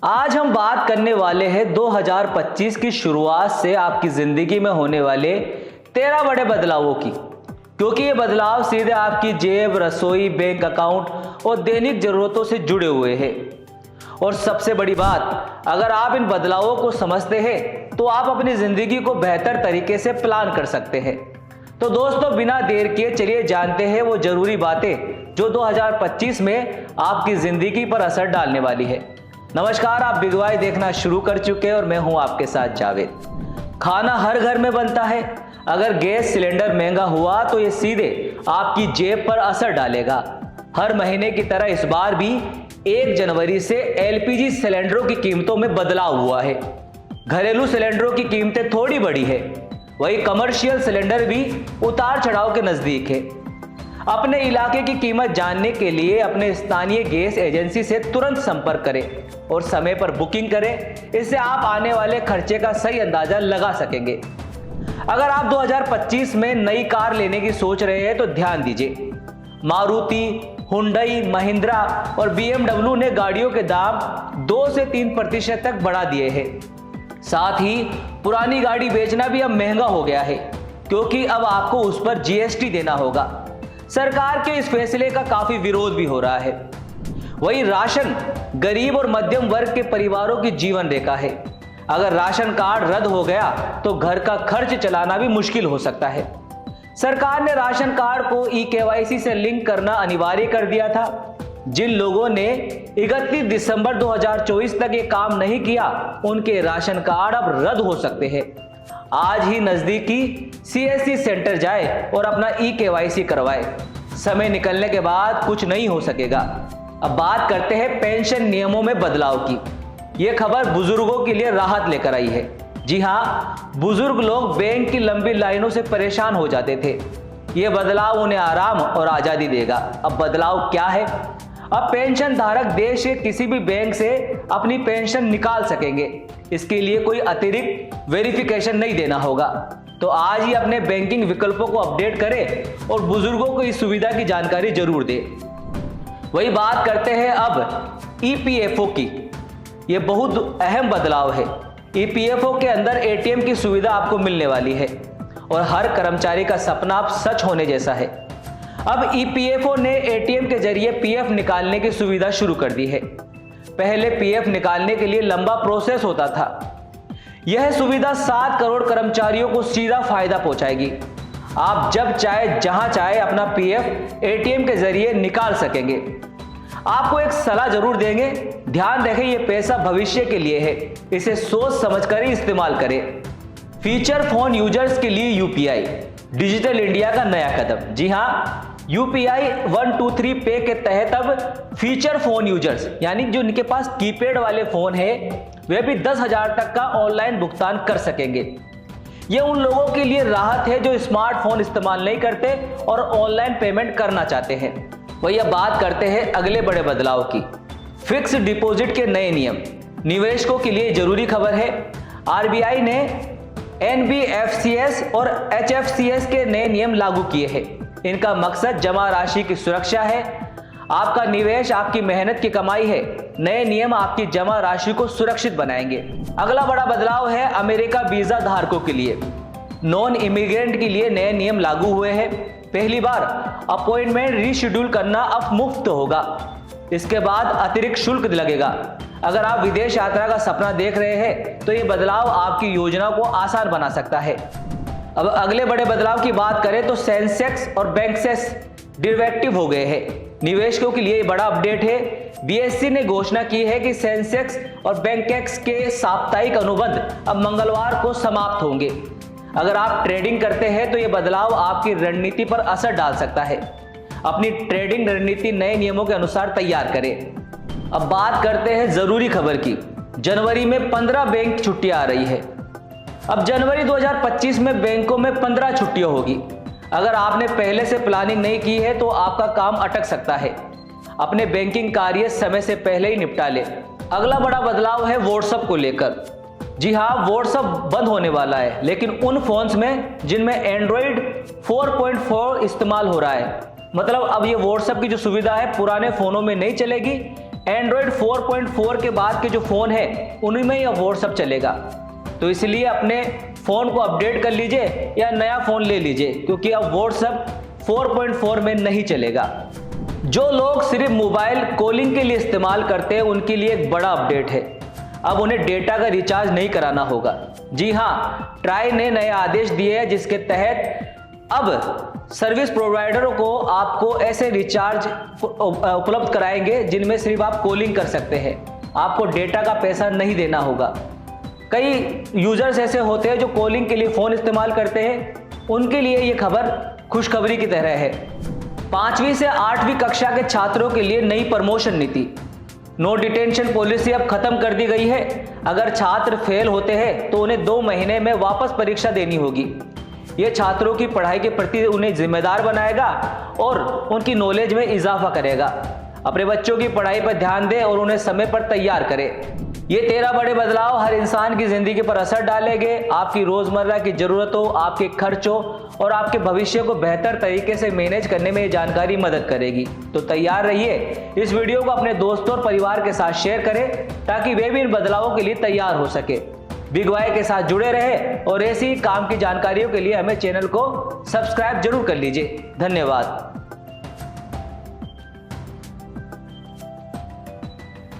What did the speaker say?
आज हम बात करने वाले हैं 2025 की शुरुआत से आपकी जिंदगी में होने वाले 13 बड़े बदलावों की, क्योंकि ये बदलाव सीधे आपकी जेब, रसोई, बैंक अकाउंट और दैनिक जरूरतों से जुड़े हुए हैं। और सबसे बड़ी बात, अगर आप इन बदलावों को समझते हैं तो आप अपनी जिंदगी को बेहतर तरीके से प्लान कर सकते हैं। तो दोस्तों, बिना देर किए चलिए जानते हैं वो जरूरी बातें जो 2025 में आपकी जिंदगी पर असर डालने वाली है। नमस्कार, आप बिग वाई देखना शुरू कर चुके हैं और मैं हूं आपके साथ जावेद। खाना हर घर में बनता है। अगर गैस सिलेंडर महंगा हुआ तो ये सीधे आपकी जेब पर असर डालेगा। हर महीने की तरह इस बार भी 1 जनवरी से एलपीजी सिलेंडरों की कीमतों में बदलाव हुआ है। घरेलू सिलेंडरों की कीमतें थोड़ी बढ़ी है, वही कमर्शियल सिलेंडर भी उतार चढ़ाव के नजदीक है। अपने इलाके की कीमत जानने के लिए अपने स्थानीय गैस एजेंसी से तुरंत संपर्क करें और समय पर बुकिंग करें। इससे आप आने वाले खर्चे का सही अंदाजा लगा सकेंगे। अगर आप 2025 में नई कार लेने की सोच रहे हैं तो ध्यान दीजिए। मारुति, हुंडई, महिंद्रा और बीएमडब्ल्यू ने गाड़ियों के दाम 2 से 3% तक बढ़ा दिए हैं। साथ ही पुरानी गाड़ी बेचना भी अब महंगा हो गया है, क्योंकि अब आपको उस पर जीएसटी देना होगा। सरकार के इस फैसले का काफी विरोध भी हो रहा है। वही राशन गरीब और मध्यम वर्ग के परिवारों की जीवन रेखा है। अगर राशन कार्ड रद्द हो गया तो घर का खर्च चलाना भी मुश्किल हो सकता है। सरकार ने राशन कार्ड को ई-केवाईसी से लिंक करना अनिवार्य कर दिया था। जिन लोगों ने 31 दिसंबर 2024 तक ये काम नहीं किया, उनके राशन कार्ड अब रद्द हो सकते हैं। आज ही नजदीकी सीएससी सेंटर जाए और अपना ई-केवाईसी करवाए। समय निकलने के बाद कुछ नहीं हो सकेगा। अब बात करते हैं पेंशन नियमों में बदलाव की। यह खबर बुजुर्गों के लिए राहत लेकर आई है। जी हाँ, बुजुर्ग लोग बैंक की लंबी लाइनों से परेशान हो जाते थे। यह बदलाव उन्हें आराम और आजादी देगा। अब बदलाव क्या है? अब पेंशन धारक देश के किसी भी बैंक से अपनी पेंशन निकाल सकेंगे। इसके लिए कोई अतिरिक्त वेरिफिकेशन नहीं देना होगा। तो आज ही अपने बैंकिंग विकल्पों को अपडेट करें और बुजुर्गों को इस सुविधा की जानकारी जरूर दें। वही बात करते हैं अब ईपीएफओ की। यह बहुत अहम बदलाव है। ईपीएफओ के अंदर एटीएम की सुविधा आपको मिलने वाली है और हर कर्मचारी का सपना अब सच होने जैसा है। अब ईपीएफओ ने एटीएम के जरिए पीएफ निकालने की सुविधा शुरू कर दी है। पहले पीएफ निकालने के लिए लंबा प्रोसेस होता था। यह सुविधा 7 करोड़ कर्मचारियों को सीधा फायदा पहुंचाएगी। आप जब चाहे जहां चाहे अपना पीएफ एटीएम के जरिए निकाल सकेंगे। आपको एक सलाह जरूर देंगे, ध्यान रखें ये पैसा भविष्य के लिए है। इसे सोच समझकर ही इस्तेमाल करें। फीचर फोन यूजर्स के लिए यूपीआई, डिजिटल इंडिया का नया कदम। जी हाँ, यूपीआई 123 पे के तहत अब फीचर फोन यूजर्स, यानी जो इनके पास कीपैड वाले फोन है, वे भी 10,000 तक का ऑनलाइन भुगतान कर सकेंगे। ये उन लोगों के लिए राहत है जो स्मार्टफोन इस्तेमाल नहीं करते और ऑनलाइन पेमेंट करना चाहते हैं। वही अब बात करते हैं अगले बड़े बदलाव की। फिक्स डिपॉजिट के नए नियम निवेशकों के लिए जरूरी खबर है। आरबीआई ने एनबीएफसीएस और एचएफसीएस के नए नियम लागू किए हैं। इनका मकसद जमा राशि की सुरक्षा है। आपका निवेश आपकी मेहनत की कमाई है। नए नियम आपकी जमा राशि को सुरक्षित बनाएंगे। अगला बड़ा बदलाव है अमेरिका वीजा धारकों के लिए। नॉन इमिग्रेंट के लिए नए नियम लागू हुए हैं। पहली बार अपॉइंटमेंट रीशेड्यूल करना अब मुफ्त होगा। इसके बाद अतिरिक्त शुल्क लगेगा। अगर आप विदेश यात्रा का सपना देख रहे हैं तो ये बदलाव आपकी योजना को आसान बना सकता है। अब अगले बड़े बदलाव की बात करें तो सेंसेक्स और बैंकसेस डिरेक्टिव हो गए हैं। निवेशकों के लिए बड़ा अपडेट है। बीएसई ने घोषणा की है कि सेंसेक्स और बैंकेक्स के साप्ताहिक अनुबंध अब मंगलवार को समाप्त होंगे। अगर आप ट्रेडिंग करते हैं तो यह बदलाव आपकी रणनीति पर असर डाल सकता है। अपनी ट्रेडिंग रणनीति नए नियमों के अनुसार तैयार करें। अब बात करते हैं जरूरी खबर की। जनवरी में 15 बैंक छुट्टियां आ रही है। अब जनवरी 2025 में बैंकों में 15 छुट्टियां होगी। अगर आपने पहले से प्लानिंग नहीं की है तो आपका काम अटक सकता है। अपने बैंकिंग कार्य समय से पहले ही निपटा लें। अगला बड़ा बदलाव है व्हाट्सएप को लेकर। जी हाँ, व्हाट्सएप बंद होने वाला है, लेकिन उन फोन्स में जिनमें एंड्रॉइड 4.4 इस्तेमाल हो रहा है। मतलब अब ये व्हाट्सएप की जो सुविधा है पुराने फोनों में नहीं चलेगी। एंड्रॉयड 4.4 के बाद के जो फ़ोन है उन्हीं में यह व्हाट्सएप चलेगा। तो इसलिए अपने फ़ोन को अपडेट कर लीजिए या नया फ़ोन ले लीजिए, क्योंकि अब व्हाट्सएप 4.4 में नहीं चलेगा। जो लोग सिर्फ मोबाइल कॉलिंग के लिए इस्तेमाल करते हैं उनके लिए एक बड़ा अपडेट है। अब उन्हें डेटा का रिचार्ज नहीं कराना होगा। जी हाँ, ट्राई ने नए आदेश दिए हैं जिसके तहत अब सर्विस प्रोवाइडरों को आपको ऐसे रिचार्ज उपलब्ध कराएंगे जिनमें सिर्फ आप कॉलिंग कर सकते हैं, आपको डेटा का पैसा नहीं देना होगा। कई यूजर्स ऐसे होते हैं जो कॉलिंग के लिए फ़ोन इस्तेमाल करते हैं, उनके लिए ये खबर खुशखबरी की तरह है। 5वीं से 8वीं कक्षा के छात्रों के लिए नई प्रमोशन नीति, नो डिटेंशन पॉलिसी अब खत्म कर दी गई है। अगर छात्र फेल होते हैं तो उन्हें 2 महीने में वापस परीक्षा देनी होगी। ये छात्रों की पढ़ाई के प्रति उन्हें जिम्मेदार बनाएगा और उनकी नॉलेज में इजाफा करेगा। अपने बच्चों की पढ़ाई पर ध्यान दें और उन्हें समय पर तैयार करें। ये 13 बड़े बदलाव हर इंसान की जिंदगी पर असर डालेंगे, आपकी रोजमर्रा की जरूरतों, आपके खर्चों और आपके भविष्य को बेहतर तरीके से मैनेज करने में ये जानकारी मदद करेगी। तो तैयार रहिए, इस वीडियो को अपने दोस्तों और परिवार के साथ शेयर करें ताकि वे भी इन बदलावों के लिए तैयार हो सके। बिग वाई के साथ जुड़े रहे और ऐसी काम की जानकारियों के लिए हमें चैनल को सब्सक्राइब जरूर कर लीजिए। धन्यवाद।